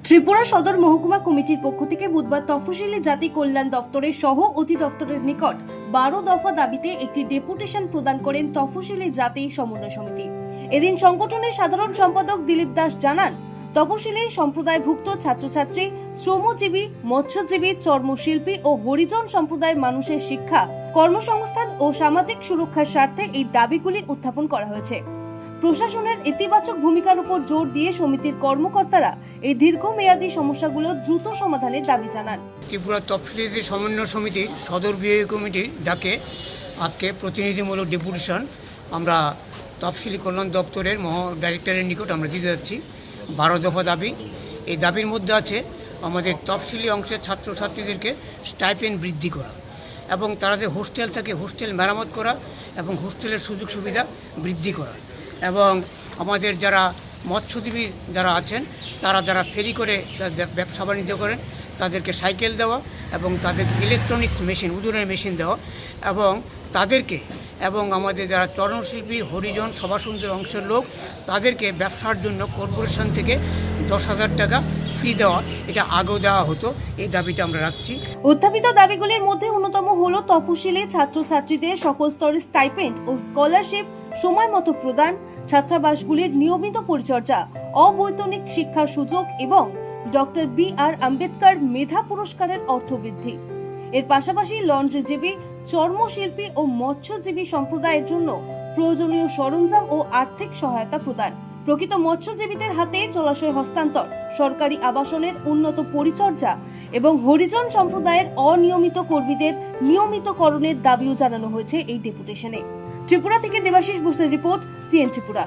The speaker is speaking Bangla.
ত্রিপুরা সদর মহকুমা কমিটির পক্ষ থেকে বুধবার তফসিলি জাতি কল্যাণ দফতরের সহ অধিদপ্তরের নিকট 12 দফা দাবিতে একটি ডেপুটেশন প্রদান করেন তফসিলি জাতি সমন্বয় সমিতি। এদিন সংগঠনের সাধারণ সম্পাদক দিলীপ দাস জানান, তপশিলি সম্প্রদায়ভুক্ত ছাত্রছাত্রী, শ্রমজীবী, মৎস্যজীবী, চর্মশিল্পী ও হরিজন সম্প্রদায়ের মানুষের শিক্ষা, কর্মসংস্থান ও সামাজিক সুরক্ষার স্বার্থে এই দাবিগুলি উত্থাপন করা হয়েছে। প্রশাসনের ইতিবাচক ভূমিকার উপর জোর দিয়ে সমিতির কর্মকর্তারা এই দীর্ঘমেয়াদী সমস্যাগুলো দ্রুত সমাধানের দাবি জানান। ত্রিপুরা তফসিলি সমন্বয় সমিতির সদর বিভাগীয় কমিটির ডাকে আজকে প্রতিনিধিমূলক ডেপুটেশন আমরা তফসিলি কল্যাণ দপ্তরের ডাইরেক্টরের নিকট আমরা দিতে যাচ্ছি। 12 দফা দাবি। এই দাবির মধ্যে আছে আমাদের তফসিলি অংশের ছাত্রছাত্রীদেরকে স্টাইপেন্ড বৃদ্ধি করা এবং তারা যে হোস্টেল থাকে হোস্টেল মেরামত করা এবং হোস্টেলের সুযোগ সুবিধা বৃদ্ধি করা এবং আমাদের যারা মৎস্যজীবী যারা আছেন তারা যারা ফেরি করে ব্যবসা বাণিজ্য করেন তাদেরকে সাইকেল দেওয়া এবং তাদের ইলেকট্রনিক্স মেশিন ওজনের মেশিন দেওয়া এবং তাদেরকে এবং আমাদের যারা চর্মশিল্পী, হরিজন, সভাসুন্দর অংশের লোক তাদেরকে ব্যবসার জন্য কর্পোরেশন থেকে 10,000 টাকা ফি দেওয়া, এটা আগেও দেওয়া হতো। এই দাবিটা আমরা রাখছি। উত্থাপিত দাবিগুলির মধ্যে অন্যতম হলো তপশিলি ছাত্রছাত্রীদের সকল স্তরের স্টাইপেন্ড ও স্কলারশিপ সময় মতো প্রদান, ছাত্রাবাসগুলির নিয়মিত পরিচর্যা, অবৈতনিক শিক্ষার সুযোগ এবং ডক্টর বি.আর. আম্বেদকর মেধা পুরস্কারের অর্থ বৃদ্ধি। এর পাশাপাশি লন্ড্রিজীবী, চর্মশিল্পী ও মৎস্যজীবী সম্প্রদায়ের জন্য প্রয়োজনীয় সরঞ্জাম ও আর্থিক সহায়তা প্রদান, প্রকৃত মৎস্যজীবীদের হাতে জলাশয় হস্তান্তর, সরকারি আবাসনের উন্নত পরিচর্যা এবং হরিজন সম্প্রদায়ের অনিয়মিত কর্মীদের নিয়মিতকরণের দাবিও জানানো হয়েছে এই ডেপুটেশনে। ত্রিপুরা থেকে দেবাশিস বসুর রিপোর্ট, সিএন ত্রিপুরা।